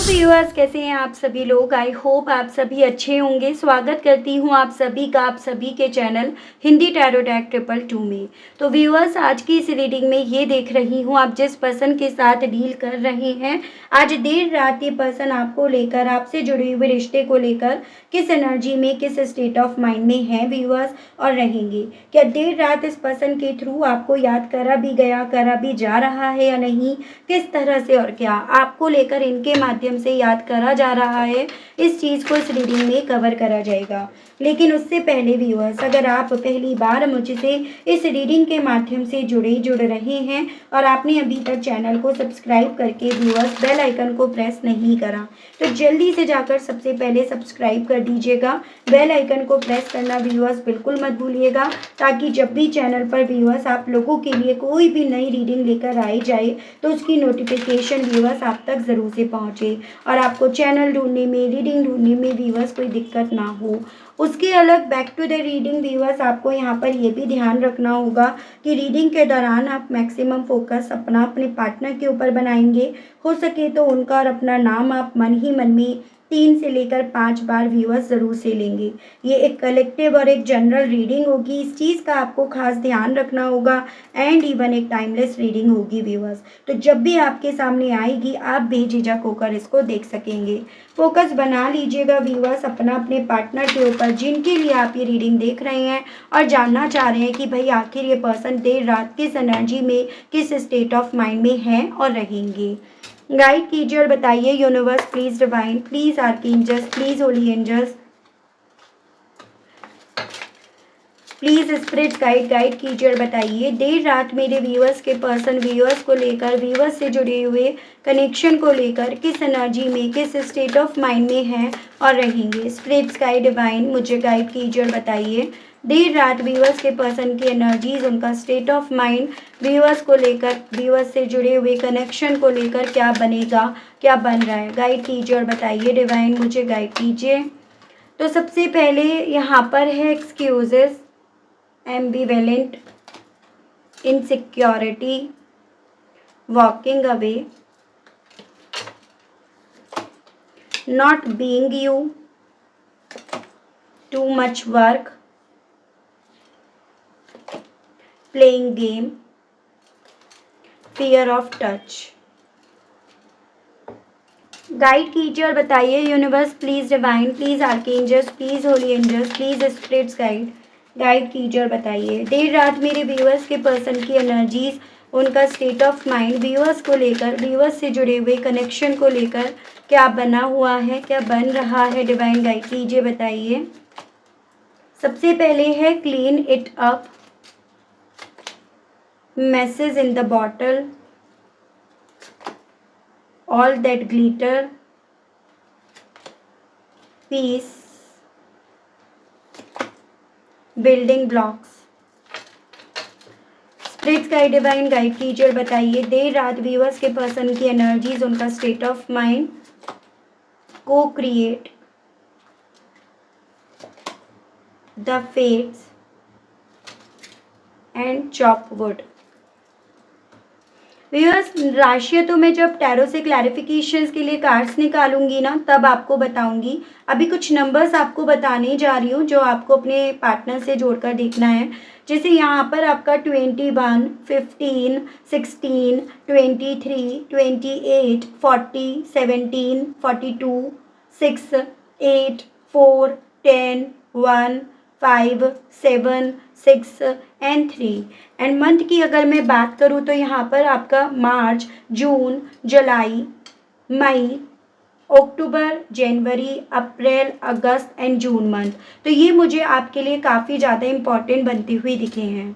Viewers, कैसे हैं आप सभी लोग। आई होप आप सभी अच्छे होंगे। स्वागत करती हूं आप सभी का आप सभी के चैनल हिंदी टैरो डेक 222 में। तो व्यूअर्स, आज की इस रीडिंग में ये देख रही हूं आप जिस पर्सन के साथ डील कर रहे हैं, आज देर रात ये पर्सन आपको लेकर, आपसे जुड़े हुए रिश्ते को लेकर किस एनर्जी में, किस स्टेट ऑफ माइंड में है व्यूअर्स और रहेंगे। क्या देर रात इस पर्सन के थ्रू आपको याद करा भी गया, करा भी जा रहा है या नहीं, किस तरह से और क्या आपको लेकर इनके माध्यम से याद करा जा रहा है, इस चीज़ को इस रीडिंग में कवर करा जाएगा। लेकिन उससे पहले व्यूअर्स, अगर आप पहली बार मुझसे इस रीडिंग के माध्यम से जुड़ रहे हैं और आपने अभी तक चैनल को सब्सक्राइब करके व्यूअर्स बेल आइकन को प्रेस नहीं करा, तो जल्दी से जाकर सबसे पहले सब्सक्राइब कर दीजिएगा। बेल आइकन को प्रेस करना व्यूअर्स बिल्कुल मत भूलिएगा, ताकि जब भी चैनल पर व्यूअर्स आप लोगों के लिए कोई भी नई रीडिंग लेकर आई जाए तो उसकी नोटिफिकेशन व्यूअर्स आप तक ज़रूर से पहुँचे और आपको चैनल ढूंढने में, रीडिंग ढूंढने में व्यूअर्स कोई दिक्कत ना हो। उसके अलग back to the reading viewers, आपको यहाँ पर ये भी ध्यान रखना होगा कि रीडिंग के दौरान आप मैक्सिमम फोकस अपने पार्टनर के ऊपर बनाएंगे। हो सके तो उनका और अपना नाम आप मन ही मन में 3 से लेकर 5 बार व्यूअर्स ज़रूर से लेंगे। ये एक कलेक्टिव और एक जनरल रीडिंग होगी, इस चीज़ का आपको खास ध्यान रखना होगा। एंड इवन एक टाइमलेस रीडिंग होगी व्यूअर्स, तो जब भी आपके सामने आएगी आप बेझिझक होकर इसको देख सकेंगे। फोकस बना लीजिएगा व्यूअर्स अपने पार्टनर के ऊपर, जिनके लिए आप ये रीडिंग देख रहे हैं और जानना चाह रहे हैं कि भाई आखिर ये पर्सन देर रात किस एनर्जी में, किस स्टेट ऑफ माइंड में है और रहेंगे। गाइड कीजिए और बताइए universe, please divine, please archangels, please holy angels, please spirit guide कीजिए और बताइए देर रात मेरे व्यूअर्स के पर्सन व्यूअर्स को लेकर, व्यूअर्स से जुड़े हुए कनेक्शन को लेकर किस एनर्जी में, किस स्टेट ऑफ माइंड में हैं और रहेंगे। स्पिरिट गाइड डिवाइन मुझे गाइड कीजिए और बताइए देर रात व्यूअर्स के पर्सन की एनर्जीज, उनका स्टेट ऑफ माइंड, व्यूअर्स को लेकर, व्यूअर्स से जुड़े हुए कनेक्शन को लेकर क्या बनेगा, क्या बन रहा है। गाइड कीजिए और बताइए डिवाइन, मुझे गाइड कीजिए। तो सबसे पहले यहाँ पर है excuses, ambivalent, insecurity, walking away, not being you, too much work, playing game, fear of touch. Guide कीजिए और बताइए universe, please divine, please archangels, please holy angels, please spirits guide कीजिए और बताइए देर रात मेरे व्यूअर्स के पर्सन की एनर्जीज, उनका स्टेट ऑफ माइंड, व्यूअर्स को लेकर, व्यूअर्स से जुड़े हुए कनेक्शन को लेकर क्या बना हुआ है, क्या बन रहा है। डिवाइन गाइड कीजिए, बताइए। सबसे पहले है clean it up, message in the bottle, all that glitter, peace, building blocks. Spirits guide divine guide कीजिए और बताइए देर रात व्यूअर्स के पर्सन की एनर्जीज, उनका स्टेट ऑफ माइंड, को create, the fates and chop wood. Viewers, राशियाँ तो मैं जब टैरो से क्लैरिफिकेशंस के लिए कार्ड्स निकालूंगी ना, तब आपको बताऊंगी। अभी कुछ नंबर्स आपको बताने जा रही हूँ जो आपको अपने पार्टनर से जोड़कर देखना है। जैसे यहाँ पर आपका 21, 15, 16, 23, 28, 40, 17, 42, 6, 8, 4, 10, 1, 5, 7, 6 एंड 3। एंड मंथ की अगर मैं बात करूँ तो यहाँ पर आपका मार्च, जून, जुलाई, मई, अक्टूबर, जनवरी, अप्रैल, अगस्त एंड जून मंथ। तो ये मुझे आपके लिए काफ़ी ज़्यादा इम्पॉर्टेंट बनती हुई दिखे हैं।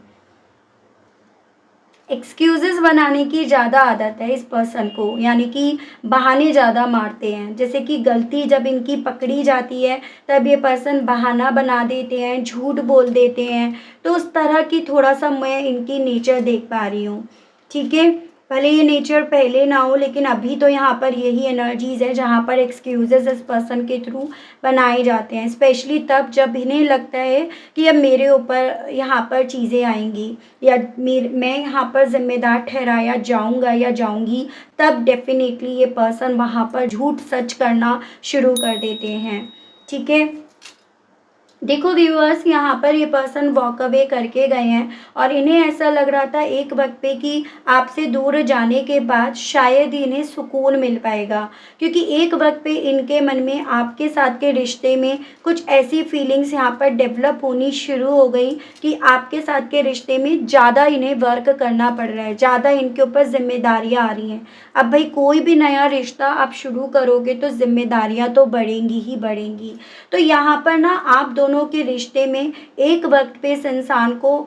एक्सक्यूजेस बनाने की ज़्यादा आदत है इस पर्सन को, यानी कि बहाने ज़्यादा मारते हैं। जैसे कि गलती जब इनकी पकड़ी जाती है तब ये पर्सन बहाना बना देते हैं, झूठ बोल देते हैं। तो उस तरह की थोड़ा सा मैं इनकी नेचर देख पा रही हूँ, ठीक है। भले ये नेचर पहले ना हो, लेकिन अभी तो यहाँ पर यही एनर्जीज़ है जहाँ पर एक्सक्यूजेस इस पर्सन के थ्रू बनाए जाते हैं, स्पेशली तब जब इन्हें लगता है कि अब मेरे ऊपर यहाँ पर चीज़ें आएंगी या मैं यहाँ पर जिम्मेदार ठहराया जाऊँगा या जाऊँगी, तब डेफिनेटली ये पर्सन वहाँ पर झूठ सच करना शुरू कर देते हैं। ठीक है, देखो व्यूअर्स, यहाँ पर ये पर्सन वॉक अवे करके गए हैं और इन्हें ऐसा लग रहा था एक वक्त पे कि आपसे दूर जाने के बाद शायद इन्हें सुकून मिल पाएगा, क्योंकि एक वक्त पे इनके मन में आपके साथ के रिश्ते में कुछ ऐसी फीलिंग्स यहाँ पर डेवलप होनी शुरू हो गई कि आपके साथ के रिश्ते में ज़्यादा इन्हें वर्क करना पड़ रहा है, ज़्यादा इनके ऊपर जिम्मेदारियाँ आ रही हैं। अब भाई कोई भी नया रिश्ता आप शुरू करोगे तो जिम्मेदारियाँ तो बढ़ेंगी ही बढ़ेंगी। तो यहाँ पर ना आप दोनों के रिश्ते में एक वक्त पे इस इंसान को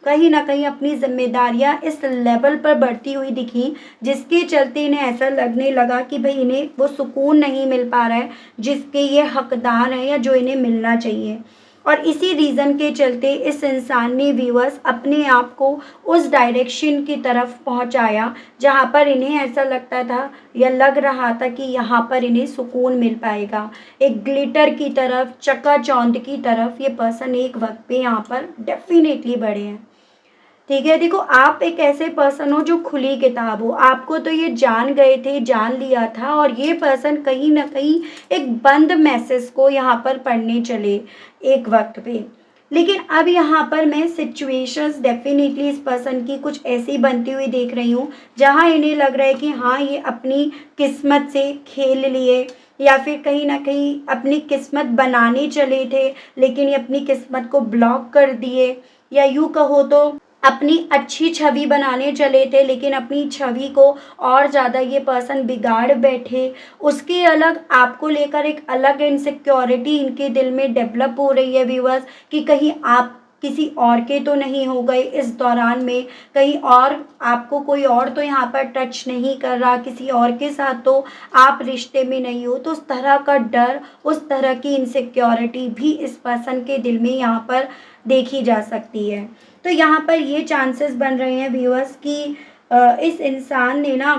कहीं ना कहीं अपनी जिम्मेदारियां इस लेवल पर बढ़ती हुई दिखी, जिसके चलते इन्हें ऐसा लगने लगा कि भाई इन्हें वो सुकून नहीं मिल पा रहा है जिसके ये हकदार हैं या जो इन्हें मिलना चाहिए। और इसी रीज़न के चलते इस इंसान ने व्यूअर्स अपने आप को उस डायरेक्शन की तरफ पहुंचाया जहां पर इन्हें ऐसा लगता था या लग रहा था कि यहाँ पर इन्हें सुकून मिल पाएगा। एक ग्लिटर की तरफ, चकाचौंध की तरफ ये पर्सन एक वक्त पे यहाँ पर डेफिनेटली बढ़े हैं। ठीक है, देखो आप एक ऐसे पर्सन हो जो खुली किताब हो, आपको तो ये जान गए थे, जान लिया था, और ये पर्सन कहीं ना कहीं एक बंद मैसेज को यहाँ पर पढ़ने चले एक वक्त पे। लेकिन अब यहाँ पर मैं सिचुएशंस डेफिनेटली इस पर्सन की कुछ ऐसी बनती हुई देख रही हूँ जहाँ इन्हें लग रहा है कि हाँ ये अपनी किस्मत से खेल लिए या फिर कहीं ना कहीं अपनी किस्मत बनाने चले थे लेकिन ये अपनी किस्मत को ब्लॉक कर दिए, या यूँ कहो तो अपनी अच्छी छवि बनाने चले थे लेकिन अपनी छवि को और ज़्यादा ये पर्सन बिगाड़ बैठे। उसके अलग आपको लेकर एक अलग इनसिक्योरिटी इनके दिल में डेवलप हो रही है व्यूअर्स, कि कहीं आप किसी और के तो नहीं हो गए इस दौरान में, कहीं और आपको कोई और तो यहाँ पर टच नहीं कर रहा, किसी और के साथ तो आप रिश्ते में नहीं हो। तो उस तरह का डर, उस तरह की इनसिक्योरिटी भी इस पर्सन के दिल में यहाँ पर देखी जा सकती है। तो यहाँ पर ये चांसेस बन रहे हैं व्यूअर्स कि इस इंसान ने ना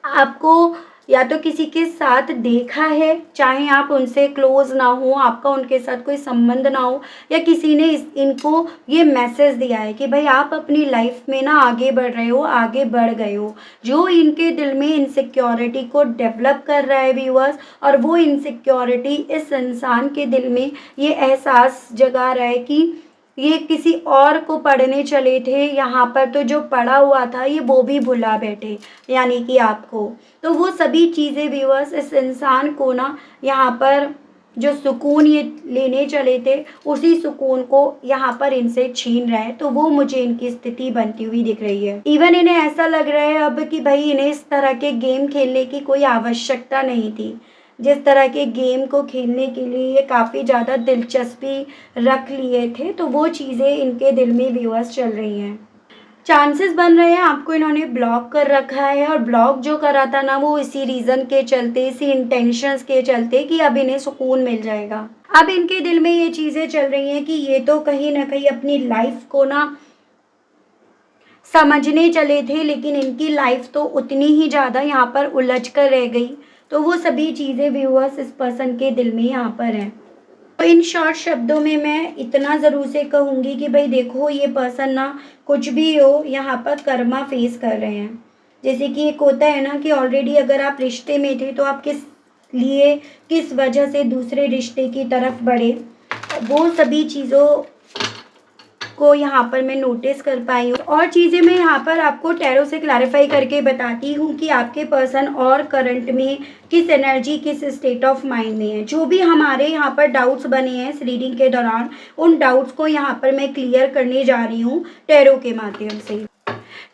आपको या तो किसी के साथ देखा है, चाहे आप उनसे क्लोज ना हो, आपका उनके साथ कोई संबंध ना हो, या किसी ने इनको ये मैसेज दिया है कि भाई आप अपनी लाइफ में ना आगे बढ़ रहे हो, आगे बढ़ गए हो, जो इनके दिल में इनसिक्योरिटी को डेवलप कर रहा है व्यूअर्स। और वो इनसिक्योरिटी इस इंसान के दिल में ये एहसास जगा रहा है कि ये किसी और को पढ़ने चले थे, यहाँ पर तो जो पढ़ा हुआ था ये वो भी भुला बैठे, यानी कि आपको। तो वो सभी चीज़ें व्यूअर्स इस इंसान को ना यहाँ पर जो सुकून ये लेने चले थे उसी सुकून को यहाँ पर इनसे छीन रहा है। तो वो मुझे इनकी स्थिति बनती हुई दिख रही है। इवन इन्हें ऐसा लग रहा है अब कि भाई इन्हें इस तरह के गेम खेलने की कोई आवश्यकता नहीं थी। जिस तरह के गेम को खेलने के लिए ये काफ़ी ज़्यादा दिलचस्पी रख लिए थे, तो वो चीज़ें इनके दिल में व्यूअर्स चल रही हैं। चांसेस बन रहे हैं आपको इन्होंने ब्लॉक कर रखा है, और ब्लॉक जो करा था ना वो इसी रीज़न के चलते, इसी इंटेंशंस के चलते कि अब इन्हें सुकून मिल जाएगा। अब इनके दिल में ये चीज़ें चल रही हैं कि ये तो कहीं ना कहीं अपनी लाइफ को ना समझने चले थे, लेकिन इनकी लाइफ तो उतनी ही ज़्यादा यहाँ पर उलझ कर रह गई। तो वो सभी चीज़ें व्यूअर्स इस पर्सन के दिल में यहाँ पर हैं। तो इन शॉर्ट शब्दों में मैं इतना ज़रूर से कहूँगी कि भाई देखो ये पर्सन ना कुछ भी हो यहाँ पर कर्मा फेस कर रहे हैं। जैसे कि एक होता है ना कि ऑलरेडी अगर आप रिश्ते में थे तो आप किस वजह से दूसरे रिश्ते की तरफ बढ़े, वो सभी चीज़ों को यहाँ पर मैं नोटिस कर पाई हूँ। और चीज़ें मैं यहाँ पर आपको टैरो से क्लैरिफाई करके बताती हूँ कि आपके पर्सन और करंट में किस एनर्जी, किस स्टेट ऑफ माइंड में है। जो भी हमारे यहाँ पर डाउट्स बने हैं इस रीडिंग के दौरान, उन डाउट्स को यहाँ पर मैं क्लियर करने जा रही हूँ टैरो के माध्यम से।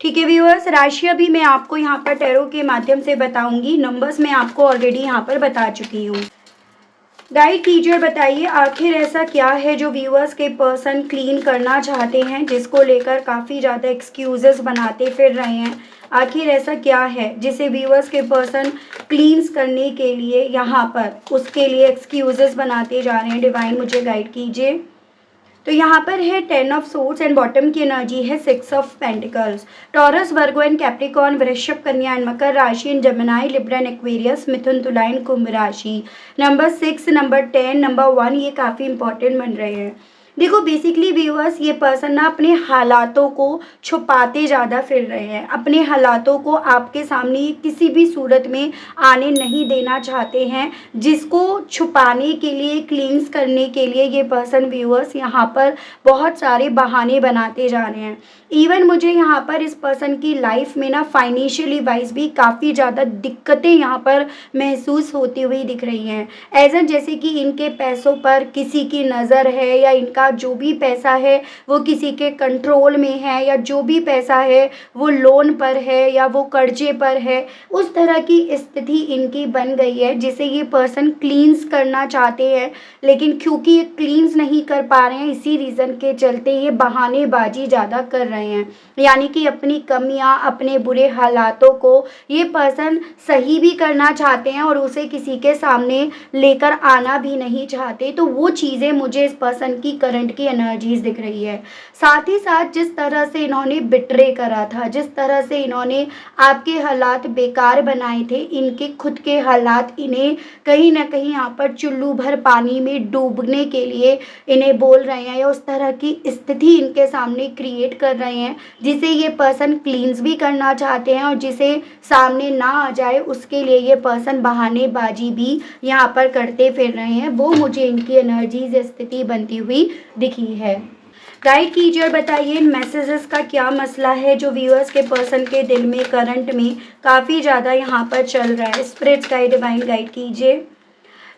ठीक है व्यूअर्स, राशि अभी मैं आपको यहाँ पर टैरो के माध्यम से बताऊँगी। नंबर्स मैं आपको ऑलरेडी यहाँ पर बता चुकी हूँ। गाइड कीजिए, बताइए आखिर ऐसा क्या है जो व्यूअर्स के पर्सन क्लीन करना चाहते हैं, जिसको लेकर काफ़ी ज़्यादा एक्सक्यूजेस बनाते फिर रहे हैं। आखिर ऐसा क्या है जिसे व्यूअर्स के पर्सन क्लींस करने के लिए यहाँ पर उसके लिए एक्सक्यूजेस बनाते जा रहे हैं। डिवाइन मुझे गाइड कीजिए। तो यहाँ पर है 10 ऑफ सोर्ड्स एंड बॉटम की एनर्जी है 6 of pentacles. Taurus, Virgo and Capricorn, वृषभ, कन्या एंड मकर राशि एंड जमिनाई, लिब्रा एंड एक्वेरियस, मिथुन, तुला एंड कुंभ राशि। नंबर 6, नंबर 10, नंबर 1 ये काफ़ी इंपॉर्टेंट बन रहे हैं। देखो बेसिकली व्यूअर्स, ये पर्सन ना अपने हालातों को छुपाते ज़्यादा फिर रहे हैं, अपने हालातों को आपके सामने किसी भी सूरत में आने नहीं देना चाहते हैं, जिसको छुपाने के लिए, क्लींस करने के लिए ये पर्सन व्यूअर्स यहाँ पर बहुत सारे बहाने बनाते जा रहे हैं। इवन मुझे यहाँ पर इस पर्सन की लाइफ में ना फाइनेंशियली वाइज भी काफ़ी ज़्यादा दिक्कतें यहाँ पर महसूस होती हुई दिख रही हैं। एज एन जैसे कि इनके पैसों पर किसी की नज़र है, या इनका जो भी पैसा है वो किसी के कंट्रोल में है, या जो भी पैसा है वो लोन पर है या वो कर्जे पर है, उस तरह की स्थिति इनकी बन गई है, जिसे ये पर्सन क्लींस करना चाहते हैं। लेकिन क्योंकि ये क्लींस नहीं कर पा रहे हैं, इसी रीज़न के चलते ये बहानेबाजी ज़्यादा कर रहे हैं। यानी कि अपनी कमियां, अपने बुरे हालातों को ये पर्सन सही भी करना चाहते हैं और उसे किसी के सामने लेकर आना भी नहीं चाहते। तो वो चीज़ें मुझे इस पर्सन की करंट की एनर्जीज दिख रही है। साथ ही साथ जिस तरह से इन्होंने बिट्रे करा था, जिस तरह से इन्होंने आपके हालात बेकार बनाए थे, इनके खुद के हालात इन्हें कहीं ना कहीं यहाँ पर चुल्लू भर पानी में डूबने के लिए इन्हें बोल रहे हैं, या उस तरह की स्थिति इनके सामने क्रिएट कर रहे हैं, जिसे ये पर्सन क्लींस भी करना चाहते हैं और जिसे सामने ना आ जाए उसके लिए ये पर्सन बहानेबाजी भी यहाँ पर करते फिर रहे हैं। वो मुझे इनकी एनर्जीज स्थिति बनती हुई दिखी है। गाइड कीजिए और बताइए इन मैसेजेस का क्या मसला है जो व्यूअर्स के पर्सन के दिल में करंट में काफ़ी ज़्यादा यहाँ पर चल रहा है। स्पिरिट्स गाइड, डिवाइन गाइड कीजिए।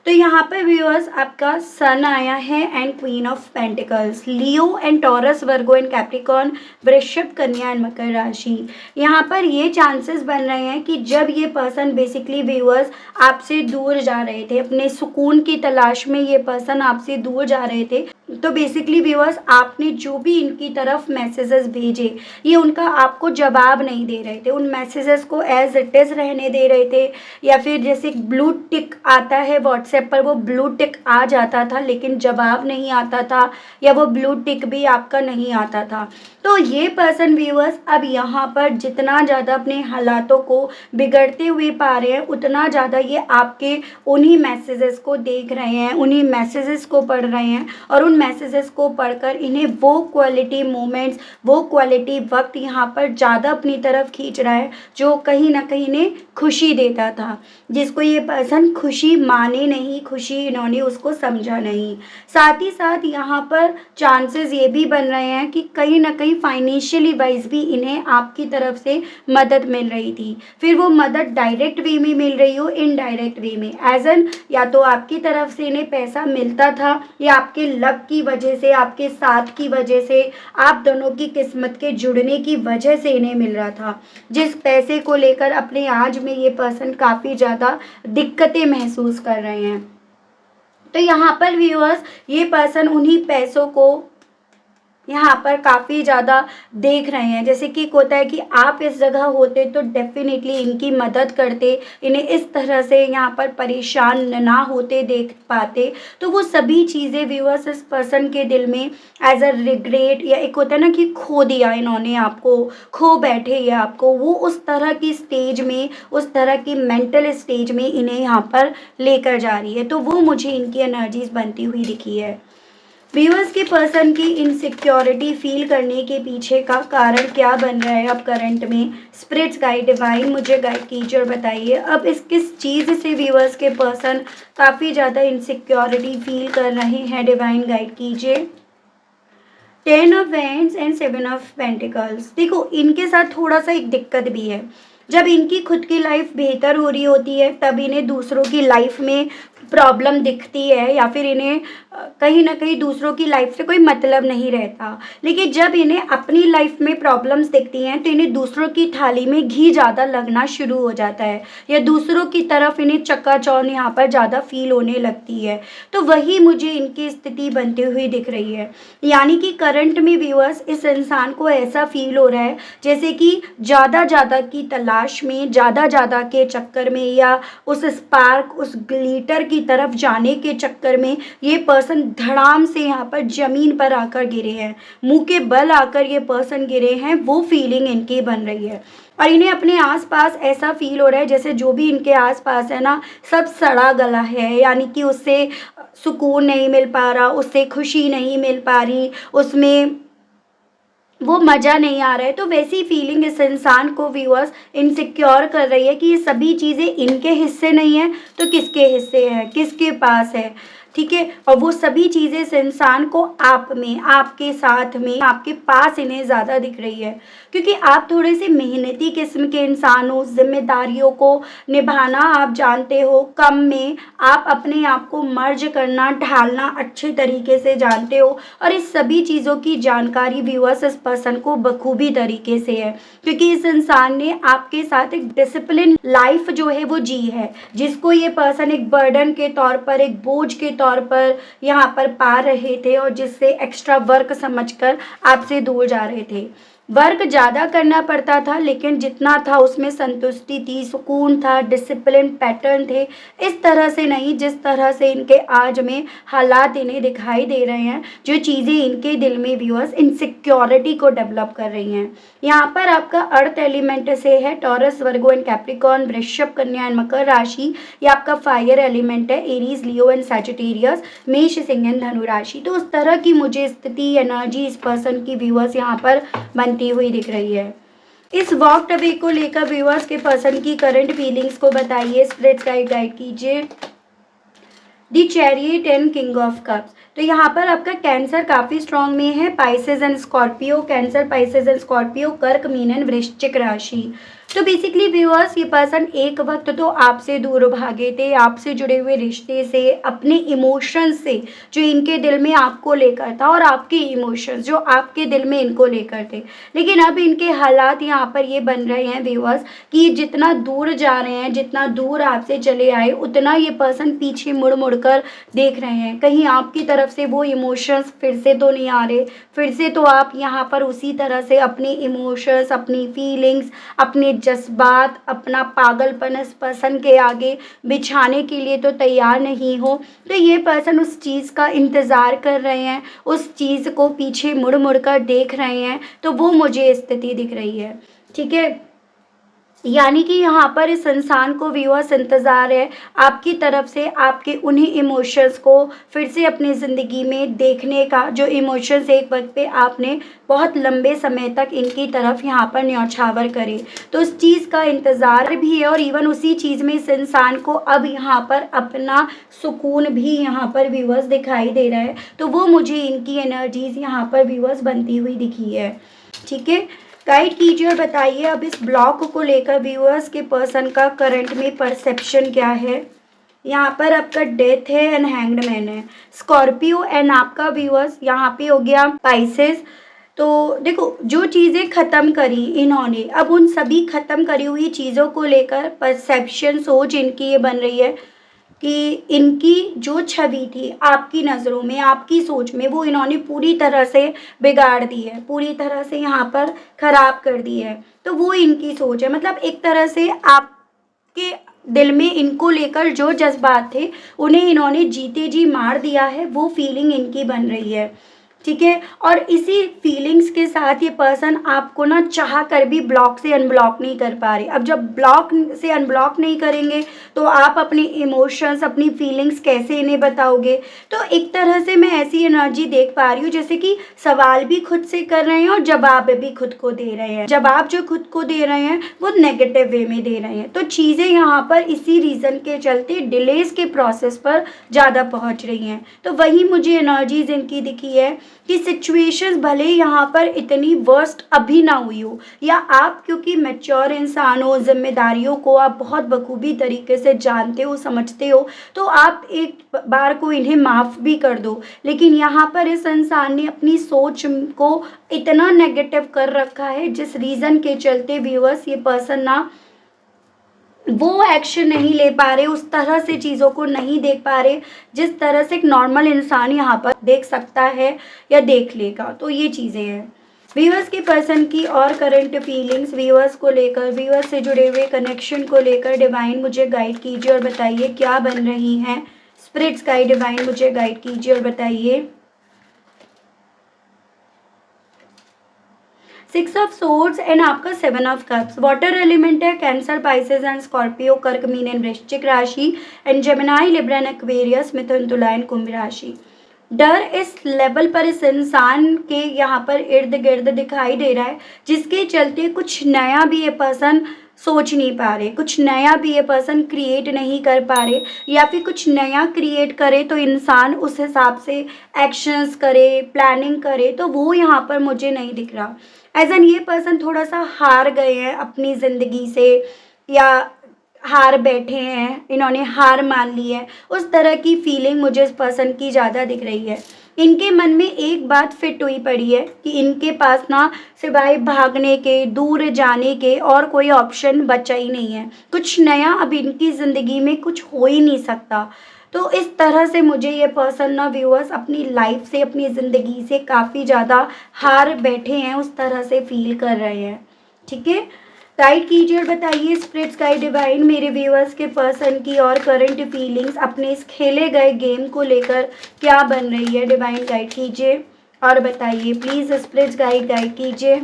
तो यहाँ पर व्यूअर्स आपका सन आया है and queen of pentacles, Leo and taurus, Virgo and Capricorn, वृषभ, कन्या एंड मकर राशि। यहाँ पर ये चांसेस बन रहे हैं कि जब ये पर्सन बेसिकली व्यूअर्स आपसे दूर जा रहे थे, अपने सुकून की तलाश में ये पर्सन आपसे दूर जा रहे थे, तो बेसिकली व्यूअर्स आपने जो भी इनकी तरफ मैसेजेस भेजे, ये उनका आपको जवाब नहीं दे रहे थे, उन मैसेजेस को एज इट इज़ रहने दे रहे थे, या फिर जैसे ब्लू टिक आता है व्हाट्सएप पर, वो ब्लू टिक आ जाता था लेकिन जवाब नहीं आता था, या वो ब्लू टिक भी आपका नहीं आता था। तो ये पर्सन व्यूअर्स अब यहाँ पर जितना ज़्यादा अपने हालातों को बिगड़ते हुए पा रहे हैं, उतना ज़्यादा ये आपके उन्हीं मैसेजेस को देख रहे हैं, उन्हीं मैसेजेस को पढ़ रहे हैं, और उन मैसेजेस को पढ़कर इन्हें वो क्वालिटी मोमेंट्स, वो क्वालिटी वक्त यहाँ पर ज़्यादा अपनी तरफ खींच रहा है, जो कहीं ना कहीं इन्हें खुशी देता था, जिसको ये पर्सन खुशी माने नहीं, खुशी इन्होंने उसको समझा नहीं। साथ ही साथ यहाँ पर चांसेस ये भी बन रहे हैं कि कहीं ना कहीं फाइनेंशियली वाइज भी इन्हें आपकी तरफ से मदद मिल रही थी, फिर वो मदद डायरेक्ट वे में मिल रही हो, इनडायरेक्ट वे में, एज एन या तो आपकी तरफ से इन्हें पैसा मिलता था, या आपके लक की वजह से, आपके साथ की वजह से, आप दोनों की किस्मत के जुड़ने की वजह से इन्हें मिल रहा था, जिस पैसे को लेकर अपने आज में ये पर्सन काफ़ी ज़्यादा दिक्कतें महसूस कर रहे हैं। तो यहाँ पर व्यूअर्स ये पर्सन उन्हीं पैसों को यहाँ पर काफ़ी ज़्यादा देख रहे हैं, जैसे कि होता है कि आप इस जगह होते तो डेफिनेटली इनकी मदद करते, इन्हें इस तरह से यहाँ पर परेशान ना होते देख पाते। तो वो सभी चीज़ें व्यूअर्स इस पर्सन के दिल में एज अ रिग्रेट, या एक होता है ना कि खो दिया इन्होंने आपको, खो बैठे ये आपको, वो उस तरह की स्टेज में, उस तरह की मेंटल स्टेज में इन्हें यहाँ पर लेकर जा रही है। तो वो मुझे इनकी एनर्जीज बनती हुई दिखी है। व्यूअर्स के पर्सन की इनसिक्योरिटी फील करने के पीछे का कारण क्या बन रहा है अब करंट में? स्पिरिट्स गाइड, डिवाइन मुझे गाइड कीजिए और बताइए अब इस किस चीज़ से व्यूअर्स के पर्सन काफ़ी ज़्यादा इनसिक्योरिटी फील कर रहे हैं। डिवाइन गाइड कीजिए। 10 of wands and 7 of pentacles. देखो इनके साथ थोड़ा सा एक दिक्कत भी है, जब इनकी खुद की लाइफ बेहतर हो रही होती है तब इन्हें दूसरों की लाइफ में प्रॉब्लम दिखती है, या फिर इन्हें कहीं ना कहीं दूसरों की लाइफ से कोई मतलब नहीं रहता। लेकिन जब इन्हें अपनी लाइफ में प्रॉब्लम्स दिखती हैं तो इन्हें दूसरों की थाली में घी ज़्यादा लगना शुरू हो जाता है, या दूसरों की तरफ इन्हें चकाचौंध यहाँ पर ज़्यादा फील होने लगती है। तो वही मुझे इनकी स्थिति बनती हुई दिख रही है। यानी कि करंट में व्यूअर्स इस इंसान को ऐसा फील हो रहा है जैसे कि ज़्यादा की तलाश तलाश में, ज़्यादा के चक्कर में या उस स्पार्क, उस ग्लिटर की तरफ जाने के चक्कर में ये पर्सन धड़ाम से यहाँ पर ज़मीन पर आकर गिरे हैं, मुंह के बल आकर ये पर्सन गिरे हैं। वो फीलिंग इनकी बन रही है और इन्हें अपने आसपास ऐसा फील हो रहा है जैसे जो भी इनके आसपास है ना, सब सड़ा गला है, यानी कि उससे सुकून नहीं मिल पा रहा, उससे खुशी नहीं मिल पा रही, उसमें वो मज़ा नहीं आ रहा है। तो वैसी फीलिंग इस इंसान को व्यूअर्स इनसिक्योर कर रही है कि ये सभी चीज़ें इनके हिस्से नहीं है तो किसके हिस्से है, किसके पास है, ठीक है। और वो सभी चीज़ें इस इंसान को आप में, आपके साथ में, आपके पास इन्हें ज़्यादा दिख रही है क्योंकि आप थोड़े से मेहनती किस्म के इंसान हो, जिम्मेदारियों को निभाना आप जानते हो, कम में आप अपने आप को मर्ज करना, ढालना अच्छे तरीके से जानते हो और इस सभी चीज़ों की जानकारी व्यूअर्स इस पर्सन को बखूबी तरीके से है क्योंकि इस इंसान ने आपके साथ एक डिसिप्लिन लाइफ जो है वो जी है, जिसको ये पर्सन एक बर्डन के तौर पर, एक बोझ के तौर पर यहाँ पर पा रहे थे और जिससे एक्स्ट्रा वर्क समझकर आपसे दूर जा रहे थे। वर्क ज़्यादा करना पड़ता था लेकिन जितना था उसमें संतुष्टि थी, सुकून था, डिसिप्लिन पैटर्न थे। इस तरह से नहीं जिस तरह से इनके आज में हालात इन्हें दिखाई दे रहे हैं, जो चीज़ें इनके दिल में व्यूअर्स इनसिक्योरिटी को डेवलप कर रही हैं। यहाँ पर आपका अर्थ एलिमेंट से है टॉरस, वर्गो एंड कैप्रिकॉर्न, वृषभ, कन्या एंड मकर राशि। ये आपका फायर एलिमेंट है एरीज, लियो एंड सैजिटेरियस, मेष, सिंह एंड धनु राशि। तो उस तरह की मुझे स्थिति, एनर्जी इस पर्सन की व्यूअर्स यहाँ पर बनती हुई दिख रही है। इस वॉकड अवे को लेकर व्यूअर्स के पर्सन की करंट फीलिंग्स को बताइए, स्पिरिट्स गाइड कीजिए। The chariot and king of cups. तो यहाँ पर आपका कैंसर काफ़ी स्ट्रांग में है, Pisces and Scorpio, Cancer, Pisces and Scorpio, कर्क, मीन एंड वृश्चिक राशि। तो बेसिकली व्यूअर्स ये पर्सन एक वक्त तो आपसे दूर भागे थे, आपसे जुड़े हुए रिश्ते से, अपने इमोशंस से जो इनके दिल में आपको लेकर था और आपके इमोशंस जो आपके दिल में इनको लेकर थे। लेकिन अब इनके हालात यहाँ पर ये बन रहे हैं व्यूअर्स कि जितना दूर जा रहे हैं, जितना दूर आपसे चले आए, उतना ये पर्सन पीछे मुड़ मुड़ कर देख रहे हैं। कहीं आपकी तरफ से वो इमोशंस फिर से तो नहीं आ रहे, फिर से तो आप यहाँ पर उसी तरह से अपने इमोशंस, अपनी फीलिंग्स, अपने जज्बात, अपना पागलपन इस पर्सन के आगे बिछाने के लिए तो तैयार नहीं हो। तो ये पर्सन उस चीज़ का इंतज़ार कर रहे हैं, उस चीज़ को पीछे मुड़ मुड़ कर देख रहे हैं। तो वो मुझे स्थिति दिख रही है, ठीक है। यानी कि यहाँ पर इस इंसान को व्यूअर्स इंतज़ार है आपकी तरफ से, आपके उन्हीं इमोशंस को फिर से अपनी ज़िंदगी में देखने का, जो इमोशंस एक वक्त पे आपने बहुत लंबे समय तक इनकी तरफ यहाँ पर न्यौछावर करे, तो उस चीज़ का इंतज़ार भी है। और इवन उसी चीज़ में इस इंसान को अब यहाँ पर अपना सुकून भी यहाँ पर व्यूअर्स दिखाई दे रहा है। तो वो मुझे इनकी एनर्जीज़ यहाँ पर व्यूअर्स बनती हुई दिखी है, ठीक है। गाइड कीजिए और बताइए अब इस ब्लॉक को लेकर व्यूअर्स के पर्सन का करंट में परसेप्शन क्या है। यहाँ पर आपका डेथ है एंड हैंग्ड मैन है, स्कॉर्पियो एंड आपका व्यूअर्स यहाँ पे हो गया पाइसेस। तो देखो जो चीज़ें ख़त्म करी इन्होंने, अब उन सभी ख़त्म करी हुई चीज़ों को लेकर परसेप्शन, सोच इनकी ये बन रही है कि इनकी जो छवि थी आपकी नज़रों में, आपकी सोच में, वो इन्होंने पूरी तरह से बिगाड़ दी है, पूरी तरह से यहाँ पर ख़राब कर दी है। तो वो इनकी सोच है, मतलब एक तरह से आपके दिल में इनको लेकर जो जज्बात थे उन्हें इन्होंने जीते जी मार दिया है, वो फीलिंग इनकी बन रही है, ठीक है। और इसी फीलिंग्स के साथ ये पर्सन आपको ना चाह कर भी ब्लॉक से अनब्लॉक नहीं कर पा रहे। अब जब ब्लॉक से अनब्लॉक नहीं करेंगे तो आप अपनी इमोशंस, अपनी फीलिंग्स कैसे इन्हें बताओगे। तो एक तरह से मैं ऐसी एनर्जी देख पा रही हूँ जैसे कि सवाल भी खुद से कर रहे हैं और जवाब भी खुद को दे रहे हैं। जवाब जो खुद को दे रहे हैं वो नेगेटिव वे में दे रहे हैं। तो चीज़ें यहाँ पर इसी रीज़न के चलते डिलेज के प्रोसेस पर ज़्यादा पहुँच रही हैं। तो वही मुझे एनर्जीज इनकी दिखी है कि सिचुएशंस भले यहाँ पर इतनी वर्स्ट अभी ना हुई हो, या आप क्योंकि मैच्योर इंसान हो, जिम्मेदारियों को आप बहुत बखूबी तरीके से जानते हो, समझते हो, तो आप एक बार को इन्हें माफ़ भी कर दो। लेकिन यहाँ पर इस इंसान ने अपनी सोच को इतना नेगेटिव कर रखा है जिस रीज़न के चलते व्यूअर्स ये पर्सन ना वो एक्शन नहीं ले पा रहे, उस तरह से चीज़ों को नहीं देख पा रहे जिस तरह से एक नॉर्मल इंसान यहाँ पर देख सकता है या देख लेगा। तो ये चीज़ें हैं। व्यूअर्स की पर्सन की और करंट फीलिंग्स व्यूअर्स को लेकर, व्यूअर्स से जुड़े हुए कनेक्शन को लेकर डिवाइन मुझे गाइड कीजिए और बताइए क्या बन रही हैं स्पिरिट्स गाइड। डिवाइन मुझे गाइड कीजिए और बताइए। 6 ऑफ सोर्ड्स एंड आपका 7 ऑफ कप्स। वाटर एलिमेंट है, कैंसर, पाइसेस एंड स्कॉर्पियो, कर्क, मीन एंड वृश्चिक राशि and Gemini, Libra and Aquarius, मिथुन, तुला एंड कुंभ राशि। डर इस लेवल पर इस इंसान के यहाँ पर इर्द गिर्द दिखाई दे रहा है, जिसके चलते कुछ नया भी ये पर्सन सोच नहीं पा रहे, कुछ नया भी ये पर्सन क्रिएट नहीं कर पा रहे, या फिर कुछ नया क्रिएट करे तो इंसान उस हिसाब से एक्शंस करे, प्लानिंग करे, तो वो यहाँ पर मुझे नहीं दिख रहा। एज एन ये पर्सन थोड़ा सा हार गए हैं अपनी ज़िंदगी से, या हार बैठे हैं, इन्होंने हार मान ली है, उस तरह की फीलिंग मुझे इस पर्सन की ज़्यादा दिख रही है। इनके मन में एक बात फिट हुई पड़ी है कि इनके पास ना सिवाय भागने के, दूर जाने के और कोई ऑप्शन बचा ही नहीं है। कुछ नया अब इनकी ज़िंदगी में कुछ हो ही नहीं सकता। तो इस तरह से मुझे ये पर्सन ना व्यूअर्स अपनी लाइफ से, अपनी ज़िंदगी से काफ़ी ज़्यादा हार बैठे हैं, उस तरह से फील कर रहे हैं। ठीक है, गाइड कीजिए और बताइए स्पिरिट्स गाइड डिवाइन मेरे व्यूअर्स के पर्सन की और करंट फीलिंग्स अपने इस खेले गए गेम को लेकर क्या बन रही है। डिवाइन गाइड कीजिए और बताइए प्लीज़। स्पिरिट्स गाइड कीजिए।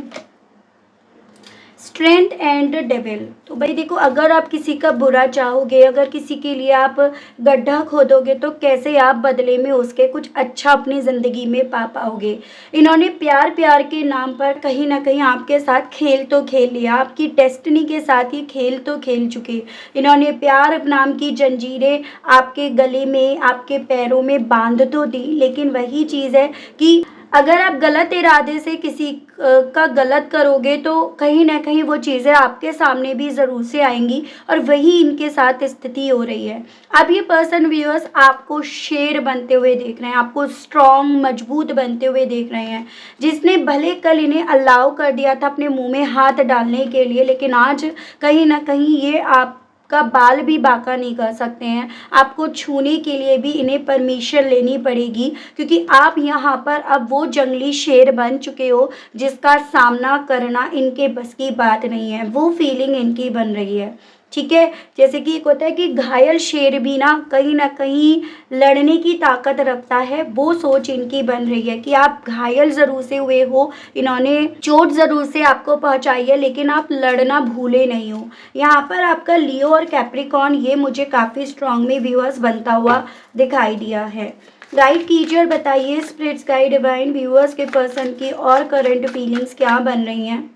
Strength and devil. तो भाई देखो, अगर आप किसी का बुरा चाहोगे, अगर किसी के लिए आप गड्ढा खोदोगे, तो कैसे आप बदले में उसके कुछ अच्छा अपनी ज़िंदगी में पा पाओगे। इन्होंने प्यार प्यार के नाम पर कहीं ना कहीं आपके साथ खेल तो खेल लिया, आपकी डेस्टिनी के साथ ही खेल तो खेल चुके। इन्होंने प्यार नाम की जंजीरें आपके गले में, आपके पैरों में बांध तो दी, लेकिन वही चीज़ है कि अगर आप गलत इरादे से किसी का गलत करोगे तो कहीं ना कहीं वो चीज़ें आपके सामने भी ज़रूर से आएंगी, और वही इनके साथ स्थिति हो रही है। अब ये पर्सन व्यूअर्स आपको शेर बनते हुए देख रहे हैं, आपको स्ट्रॉन्ग, मजबूत बनते हुए देख रहे हैं। जिसने भले कल इन्हें अलाउ कर दिया था अपने मुंह में हाथ डालने के लिए, लेकिन आज कहीं ना कहीं ये आप का बाल भी बांका नहीं कर सकते हैं। आपको छूने के लिए भी इन्हें परमिशन लेनी पड़ेगी, क्योंकि आप यहाँ पर अब वो जंगली शेर बन चुके हो जिसका सामना करना इनके बस की बात नहीं है। वो फीलिंग इनकी बन रही है। ठीक है, जैसे कि एक होता है कि घायल शेर भी ना कहीं लड़ने की ताकत रखता है, वो सोच इनकी बन रही है कि आप घायल ज़रूर से हुए हो, इन्होंने चोट ज़रूर से आपको पहुंचाई है, लेकिन आप लड़ना भूले नहीं हो। यहाँ पर आपका लियो और कैप्रिकॉर्न ये मुझे काफ़ी स्ट्रांग में व्यूअर्स बनता हुआ दिखाई दिया है। गाइड कीजिए और बताइए स्पिरिट्स गाइड डिवाइन व्यूअर्स के पर्सन की और करंट फीलिंग्स क्या बन रही हैं।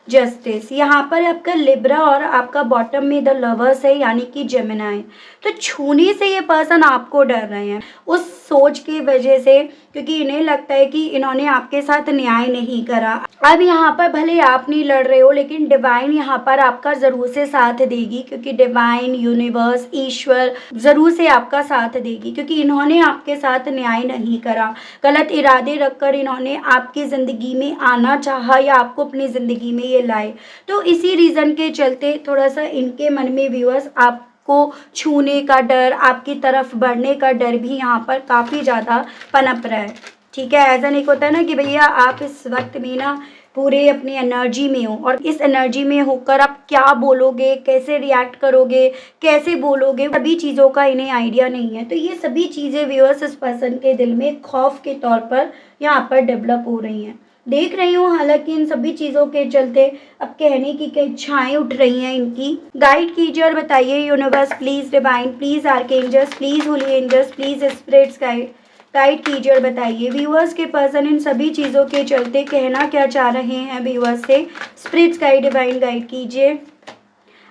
जस्टिस, यहाँ पर आपका लिब्रा और आपका बॉटम में द लवर्स है, यानी कि जेमिनाई। तो छूने से ये पर्सन आपको डर रहे हैं उस सोच की वजह से, क्योंकि इन्हें लगता है कि इन्होंने आपके साथ न्याय नहीं करा। अब यहाँ पर भले आप नहीं लड़ रहे हो, लेकिन डिवाइन यहाँ पर आपका ज़रूर से साथ देगी, क्योंकि डिवाइन, यूनिवर्स, ईश्वर ज़रूर से आपका साथ देगी, क्योंकि इन्होंने आपके साथ न्याय नहीं करा। गलत इरादे रखकर इन्होंने आपकी ज़िंदगी में आना चाहा, या आपको अपनी ज़िंदगी में ये लाए। तो इसी रीज़न के चलते थोड़ा सा इनके मन में व्यूअर्स आपको छूने का डर, आपकी तरफ बढ़ने का डर भी यहाँ पर काफ़ी ज़्यादा पनप रहा है। ठीक है, ऐसा नहीं होता ना कि भैया आप इस वक्त में ना पूरे अपनी एनर्जी में हो, और इस एनर्जी में होकर आप क्या बोलोगे, कैसे रिएक्ट करोगे, कैसे बोलोगे, सभी चीज़ों का इन्हें आइडिया नहीं है। तो ये सभी चीज़ें व्यूअर्स इस पर्सन के दिल में खौफ के तौर पर यहाँ पर डेवलप हो रही हैं। देख रही हूँ, हालांकि इन सभी चीज़ों के चलते अब कहने की कई इच्छाएं उठ रही हैं इनकी। गाइड कीजिए और बताइए universe please, divine please, archangels please, holy angels please, spirits guide कीजिए और बताइए व्यूअर्स के पर्सन इन सभी चीज़ों के चलते कहना क्या चाह रहे हैं व्यूअर्स से। स्पिरिट्स गाइड डिवाइन गाइड कीजिए।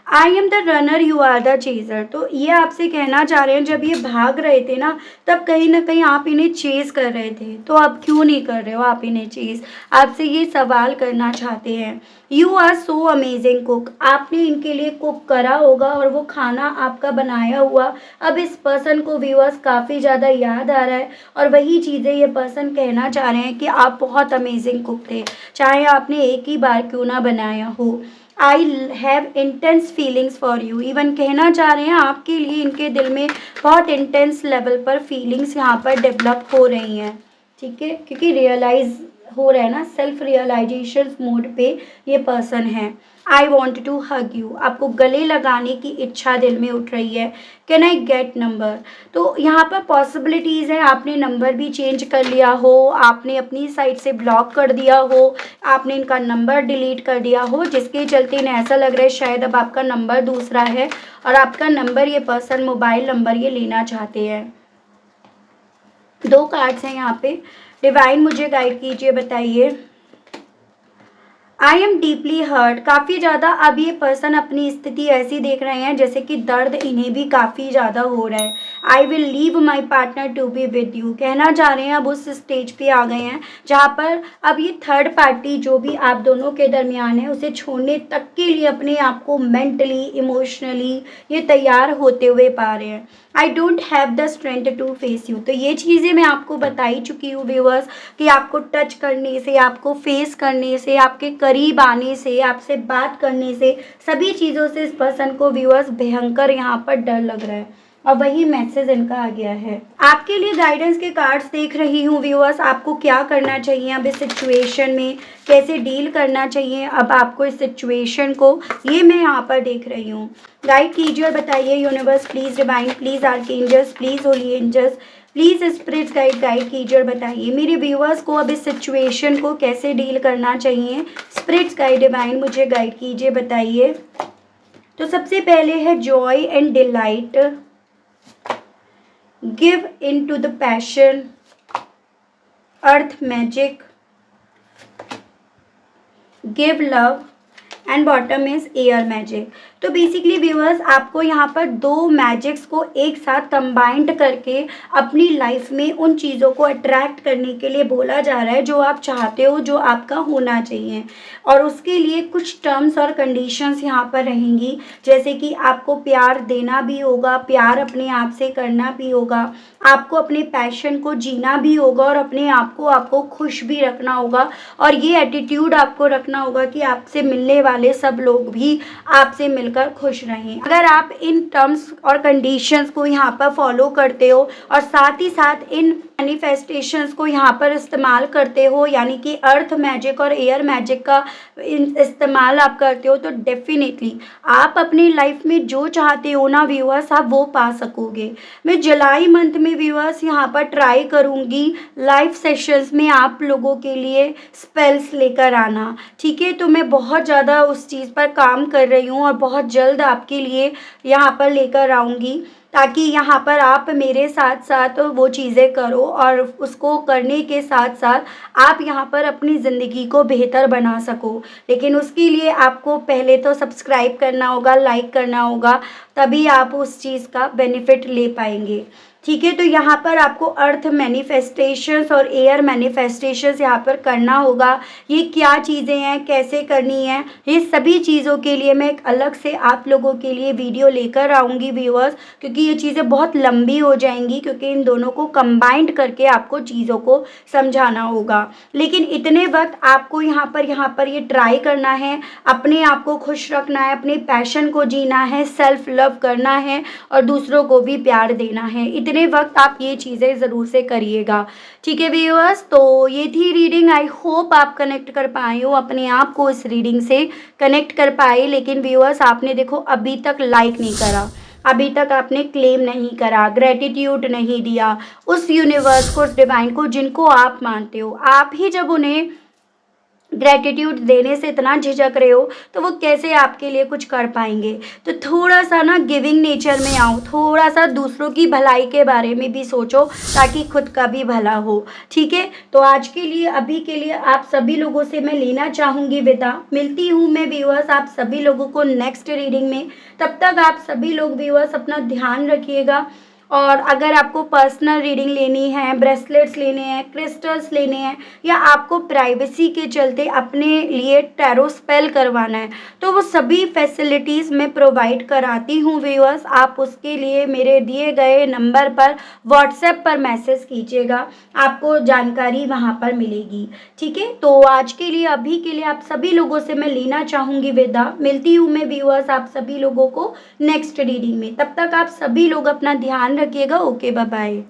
I am the runner, you are the chaser. तो ये आपसे कहना चाह रहे हैं, जब ये भाग रहे थे ना, तब कहीं ना कहीं आप इन्हें चेज़ कर रहे थे, तो आप क्यों नहीं कर रहे हो आप इन्हें चेज़। आपसे ये सवाल करना चाहते हैं। You are so amazing cook, आपने इनके लिए कुक करा होगा, और वो खाना आपका बनाया हुआ अब इस पर्सन को व्यूअर्स काफ़ी ज़्यादा याद आ रहा है, और वही चीज़ें ये पर्सन कहना चाह रहे हैं कि आप बहुत अमेजिंग कुक थे, चाहे आपने एक ही बार क्यों ना बनाया हो। I have intense feelings for you, even कहना चाह रहे हैं आपके लिए इनके दिल में बहुत इंटेंस लेवल पर फीलिंग्स यहाँ पर डेवलप हो रही हैं। ठीक है, क्योंकि रियलाइज़ हो रहा है ना, सेल्फ रियलाइजेशन मोड पे ये पर्सन है। I want to hug you, आपको गले लगाने की इच्छा दिल में उठ रही है। कैन आई गेट नंबर, तो यहाँ पर पॉसिबिलिटीज़ है आपने नंबर भी चेंज कर लिया हो, आपने अपनी साइड से ब्लॉक कर दिया हो, आपने इनका नंबर डिलीट कर दिया हो, जिसके चलते इन्हें ऐसा लग रहा है शायद अब आपका नंबर दूसरा है और आपका नंबर ये पर्सन, मोबाइल नंबर ये लेना चाहते हैं। 2 कार्ड्स हैं यहाँ पे। डिवाइन मुझे गाइड कीजिए, बताइए। आई एम डीपली हर्ट, काफ़ी ज़्यादा अब ये पर्सन अपनी स्थिति ऐसी देख रहे हैं जैसे कि दर्द इन्हें भी काफ़ी ज़्यादा हो रहा है। I will leave my partner to be with you, कहना चाह रहे हैं अब उस स्टेज पे आ गए हैं जहाँ पर अब ये थर्ड पार्टी जो भी आप दोनों के दरमियान है उसे छोड़ने तक के लिए अपने आप को मेंटली इमोशनली ये तैयार होते हुए पा रहे हैं। I don't have the strength to face you, तो ये चीज़ें मैं आपको बता ही चुकी हूँ व्यूअर्स कि आपको टच करने से, आपको फेस करने से, आपके करीब आने से, आपसे बात करने से, सभी चीज़ों से इस पर्सन को व्यूअर्स भयंकर यहाँ पर डर लग रहा है और वही मैसेज इनका आ गया है। आपके लिए गाइडेंस के कार्ड्स देख रही हूँ व्यूअर्स, आपको क्या करना चाहिए अब इस सिचुएशन में, कैसे डील करना चाहिए अब आपको इस सिचुएशन को, ये मैं यहाँ पर देख रही हूँ। गाइड कीजिए और बताइए universe, please divine, please archangels, please holy angels, please spirits guide कीजिए और बताइए मेरे व्यूअर्स को अब इस सिचुएशन को कैसे डील करना चाहिए। स्पिरिट्स गाइड डिवाइन मुझे गाइड कीजिए, बताइए। तो सबसे पहले है joy and delight, give in to the passion, earth magic, give love and bottom is air magic. तो बेसिकली व्यूअर्स आपको यहाँ पर 2 मैजिक्स को एक साथ कंबाइंड करके अपनी लाइफ में उन चीज़ों को अट्रैक्ट करने के लिए बोला जा रहा है जो आप चाहते हो, जो आपका होना चाहिए। और उसके लिए कुछ टर्म्स और कंडीशंस यहाँ पर रहेंगी, जैसे कि आपको प्यार देना भी होगा, प्यार अपने आप से करना भी होगा, आपको अपने पैशन को जीना भी होगा और अपने आप को आपको खुश भी रखना होगा। और ये एटीट्यूड आपको रखना होगा कि आपसे मिलने वाले सब लोग भी आपसे मिलकर खुश रहें। अगर आप इन टर्म्स और कंडीशंस को यहाँ पर फॉलो करते हो और साथ ही साथ इन मैनिफेस्टेशंस को यहाँ पर इस्तेमाल करते हो, यानी कि अर्थ मैजिक और एयर मैजिक का इस्तेमाल आप करते हो, तो डेफिनेटली आप अपनी लाइफ में जो चाहते हो ना व्यूअर्स, आप वो पा सकोगे। मैं जुलाई मंथ में व्यूअर्स यहाँ पर ट्राई करूँगी लाइव सेशंस में आप लोगों के लिए स्पेल्स लेकर आना, ठीक है। तो मैं बहुत ज़्यादा उस चीज़ पर काम कर रही हूँ और बहुत जल्द आपके लिए यहाँ पर लेकर आऊँगी, ताकि यहाँ पर आप मेरे साथ साथ वो चीज़ें करो और उसको करने के साथ साथ आप यहाँ पर अपनी ज़िंदगी को बेहतर बना सको। लेकिन उसके लिए आपको पहले तो सब्सक्राइब करना होगा, लाइक करना होगा, तभी आप उस चीज़ का बेनिफिट ले पाएंगे, ठीक है। तो यहाँ पर आपको अर्थ मैनिफेस्टेशंस और एयर मैनिफेस्टेशंस यहाँ पर करना होगा। ये क्या चीज़ें हैं, कैसे करनी है, ये सभी चीज़ों के लिए मैं एक अलग से आप लोगों के लिए वीडियो लेकर आऊँगी व्यूअर्स, क्योंकि ये चीज़ें बहुत लंबी हो जाएंगी, क्योंकि इन दोनों को कंबाइंड करके आपको चीज़ों को समझाना होगा। लेकिन इतने वक्त आपको यहाँ पर ये ट्राई करना है, अपने आप को खुश रखना है, अपने पैशन को जीना है, सेल्फ लव करना है और दूसरों को भी प्यार देना है। इतने वक्त आप ये चीज़ें ज़रूर से करिएगा, ठीक है व्यूअर्स। तो ये थी रीडिंग, आई होप आप कनेक्ट कर पाए हो, अपने आप को इस रीडिंग से कनेक्ट कर पाए। लेकिन व्यूअर्स आपने देखो अभी तक लाइक नहीं करा, अभी तक आपने क्लेम नहीं करा, ग्रेटिट्यूड नहीं दिया उस यूनिवर्स को, उस डिवाइन को जिनको आप मानते हो। आप ही जब उन्हें ग्रेटिट्यूड देने से इतना झिझक रहे हो तो वो कैसे आपके लिए कुछ कर पाएंगे। तो थोड़ा सा ना गिविंग नेचर में आओ, थोड़ा सा दूसरों की भलाई के बारे में भी सोचो, ताकि खुद का भी भला हो, ठीक है। तो आज के लिए, अभी के लिए आप सभी लोगों से मैं लेना चाहूँगी विदा। मिलती हूँ मैं व्यूअर्स आप सभी लोगों को नेक्स्ट रीडिंग में। तब तक आप सभी लोग व्यूअर्स अपना ध्यान रखिएगा। और अगर आपको पर्सनल रीडिंग लेनी है, ब्रेसलेट्स लेने हैं, क्रिस्टल्स लेने हैं, या आपको प्राइवेसी के चलते अपने लिए टैरो स्पेल करवाना है, तो वो सभी फैसिलिटीज़ मैं प्रोवाइड कराती हूँ व्यूअर्स। आप उसके लिए मेरे दिए गए नंबर पर व्हाट्सएप पर मैसेज कीजिएगा, आपको जानकारी वहाँ पर मिलेगी, ठीक है। तो आज के लिए, अभी के लिए आप सभी लोगों से मैं लेना चाहूँगी विदा। मिलती हूँ मैं व्यूअर्स आप सभी लोगों को नेक्स्ट रीडिंग में। तब तक आप सभी लोग अपना ध्यान रखिएगा। Okay, bye bye.